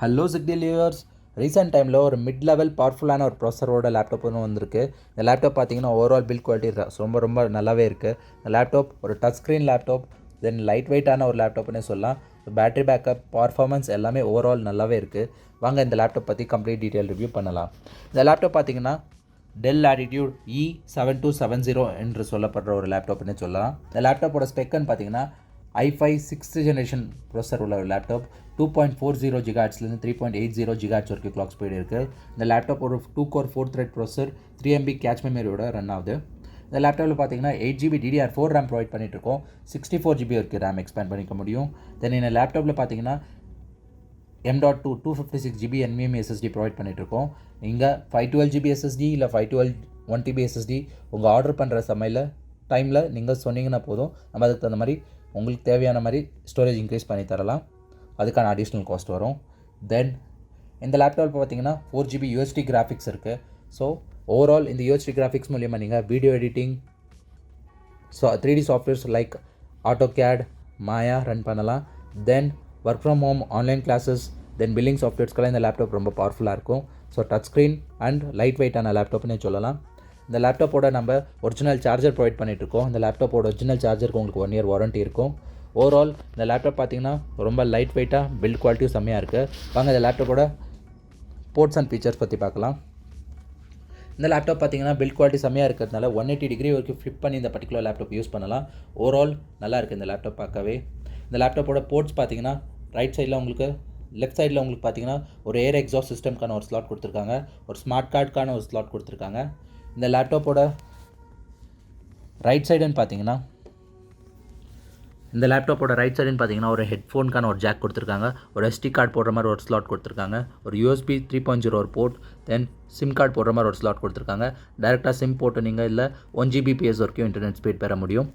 Hello Zigdeal viewers, recent டைமில் ஒரு mid level பவர்ஃபுல்லான ஒரு ப்ராசரோட லேப்டாப் ஒன்று வந்திருக்கு. இந்த லேப்டாப் பார்த்தீங்கன்னா ஓவரால் பில்ட் குவாலிட்டி ரொம்ப நல்லாவே இருக்குது. இந்த லேப்டாப் ஒரு டச் ஸ்க்ரீன் லேப்டாப், தென் லைட் வெயிட்டான ஒரு லேப்டாப்னே சொல்லலாம். பேட்டரி பேக்கப், பர்ஃபார்மன்ஸ் எல்லாமே ஓவரால் நல்லாவே இருக்குது. வாங்க இந்த லேப்டாப் பற்றி கம்ப்ளீட் டீட்டெயில் ரிவ்யூ பண்ணலாம். இந்த லேப்டாப் பார்த்தீங்கன்னா டெல் லாட்டிடியூட் E7270 என்று சொல்லப்படுற ஒரு லேப்டாப்னே சொல்லலாம். இந்த லேப்டாப்போட ஸ்பெக்குன்னு பார்த்தீங்கன்னா i5 6th ஜெனரேஷன் ப்ராசஸர் உள்ள ஒரு லேப்டாப். 2.40 GHz 3.80 GHz வரைக்கும் கிளாக் ஸ்பீடு இருக்குது. இந்த லேப்டாப் ஒரு 2 core 4 thread processor 3 MB cache மெமரியோட ரன் ஆகுது. இந்த லேப்டாப்பில் பார்த்தீங்கன்னா 8GB DDR4 RAM ப்ரொவைட் பண்ணிட்டுருக்கோம். 64GB வரைக்கும் RAM எக்ஸ்பேண்ட் பண்ணிக்க முடியும். தென் இந்த லேப்டாப்பில் பார்த்தீங்கன்னா M.2 256GB Nvme SSD provide பண்ணிட்டுருக்கோம். இங்கே 512GB SSD இல்லை 512 1TB SSD உங்கள் ஆர்டர் பண்ணுற டைமில் நீங்கள் சொன்னீங்கன்னா போதும், நம்ம அதுக்கு தகுந்த மாதிரி உங்களுக்கு தேவையான மாதிரி ஸ்டோரேஜ் இன்க்ரீஸ் பண்ணி தரலாம். அதுக்கான அடிஷ்னல் காஸ்ட் வரும். தென் இந்த லேப்டாப் பார்த்தீங்கன்னா 4GB UHD கிராஃபிக்ஸ் இருக்குது. ஸோ ஓவரால் இந்த UHD கிராஃபிக்ஸ் மூலிமா நீங்கள் video editing, 3D softwares like AutoCAD, Maya run பண்ணலாம். Then work from home, online classes, then billing சாஃப்ட்வேர்ஸ்க்கெல்லாம் இந்த லேப்டாப் ரொம்ப பவர்ஃபுல்லாக இருக்கும். So touch screen and light வெயிட்டான லேப்டாப்னே சொல்லலாம். இந்த லேப்டாப்போட நம்ம ஒரிஜினல் சார்ஜர் ப்ரொவைட் பண்ணிகிட்ருக்கோம். இந்த லேப்டாப்போட ஒரிஜினல் சார்ஜருக்கு உங்களுக்கு 1 year வாரண்ட்டி இருக்கும். ஓவரால் இந்த லேப்டாப் பார்த்தீங்கன்னா ரொம்ப லைட் வெயிட்டாக, பில்ட் குவாலிட்டியும் செம்மையாக இருக்குது. வாங்க இந்த லேப்டாப்போட போர்ட்ஸ் அண்ட் ஃபீச்சர்ஸ் பற்றி பார்க்கலாம். இந்த லேப்டாப் பார்த்தீங்கன்னா பில்ட் குவாலிட்டி செம்மையாக இருக்கிறதுனால 180 டிகிரி வரைக்கும் ஃப்ளிப் பண்ணி இந்த பர்டிகுலர் லேப்டாப் யூஸ் பண்ணலாம். ஓவரால் நல்லா இருக்குது இந்த லேப்டாப் பார்க்கவே. இந்த லேப்டாப்போட போர்ட்ஸ் பார்த்தீங்கன்னா ரைட் சைடில் உங்களுக்கு, லெஃப்ட் சைடில் உங்களுக்கு பார்த்தீங்கன்னா ஒரு ஏர் எக்ஸாஸ்ட் சிஸ்டம்க்கான ஒரு ஸ்லாட் கொடுத்துருக்காங்க. ஒரு ஸ்மார்ட் கார்டுக்கான ஒரு ஸ்லாட் கொடுத்துருக்காங்க. இந்த லேப்டாப்போட ரைட் சைடுன்னு பார்த்தீங்கன்னா ஒரு ஹெட்ஃபோனுக்கான ஒரு ஜாக் கொடுத்துருக்காங்க. ஒரு SD கார்டு போடுற மாதிரி ஒரு ஸ்லாட் கொடுத்துருக்காங்க. ஒரு USB 3.0 ஒரு போர்ட், தென் சிம் கார்டு போடுற மாதிரி ஒரு ஸ்லாட் கொடுத்துருக்காங்க. டேரெக்டாக சிம் போட்டு நீங்கள் இல்லை 1 Gbps வரைக்கும் இன்டர்நெட் ஸ்பீட் பெற முடியும்.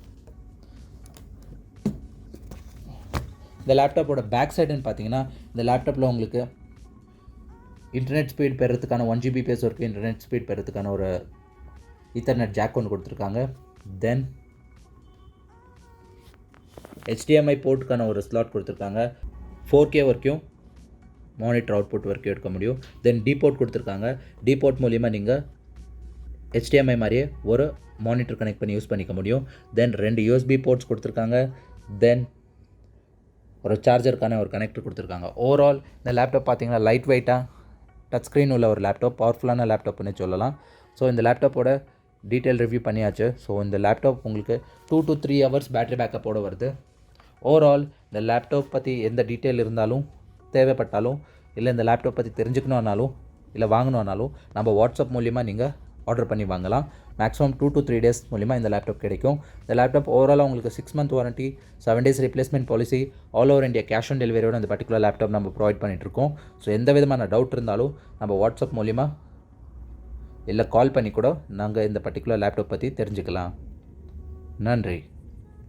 இந்த லேப்டாப்போட பேக் சைடுன்னு பார்த்தீங்கன்னா இந்த லேப்டாப்பில் உங்களுக்கு இன்டர்நெட் ஸ்பீட் பெறதுக்கான 1 Gbps வரைக்கும் இன்டர்நெட் ஸ்பீட் பெறதுக்கான ஒரு ஈத்தர்நெட் ஜாக் ஒன்று கொடுத்துருக்காங்க. தென் HDMI போர்ட்டுக்கான ஒரு ஸ்லாட் கொடுத்துருக்காங்க. 4K வரைக்கும் மானிட்டர் அவுட்புட் வரைக்கும் எடுக்க முடியும். தென் டி போர்ட் கொடுத்துருக்காங்க. டி போர்ட் மூலிமா நீங்கள் HDMI மாதிரியே ஒரு மானிட்டர் கனெக்ட் பண்ணி யூஸ் பண்ணிக்க முடியும். தென் 2 USB போர்ட்ஸ் கொடுத்துருக்காங்க. தென் ஒரு சார்ஜருக்கான ஒரு கனெக்டர் கொடுத்துருக்காங்க. ஓவரால் இந்த லேப்டாப் பார்த்தீங்கன்னா லைட் வெயிட்டாக, டச் ஸ்க்ரீன் உள்ள ஒரு லேப்டாப், பவர்ஃபுல்லான லேப்டாப்னு சொல்லலாம். ஸோ இந்த லேப்டாப்போட டீட்டெயில் ரிவ்யூ பண்ணியாச்சு. ஸோ இந்த லேப்டாப் உங்களுக்கு 2 to 3 hours பேட்டரி பேக்கப்போடு வருது. ஓவரால் இந்த லேப்டாப் பற்றி எந்த டீட்டெயில் இருந்தாலும், தேவைப்பட்டாலும், இல்லை இந்த லேப்டாப் பற்றி தெரிஞ்சுக்கணுன்னாலும், இல்லை வாங்கணுன்னாலும் நம்ம வாட்ஸ்அப் மூலிமா நீங்கள் ஆர்டர் பண்ணி வாங்கலாம். மேக்ஸிமம் 2 to 3 days மூலிமா இந்த லேப்டாப் கிடைக்கும். இந்த லேப்டாப் ஓவராலாக உங்களுக்கு 6 month warranty, 7 days replacement policy, all over India cash on டெலிவரியோட இந்த பர்டிகுலர் லேப்டாப் நம்ம ப்ரொவைட் பண்ணிகிட்ருக்கோம். ஸோ எந்த விதமான டவுட் இருந்தாலும் நம்ம வாட்ஸ்அப் மூலிமா இல்லை கால் பண்ணி கூட நாங்கள் இந்த பர்டிகுலர் லேப்டாப் பற்றி தெரிஞ்சுக்கலாம். நன்றி.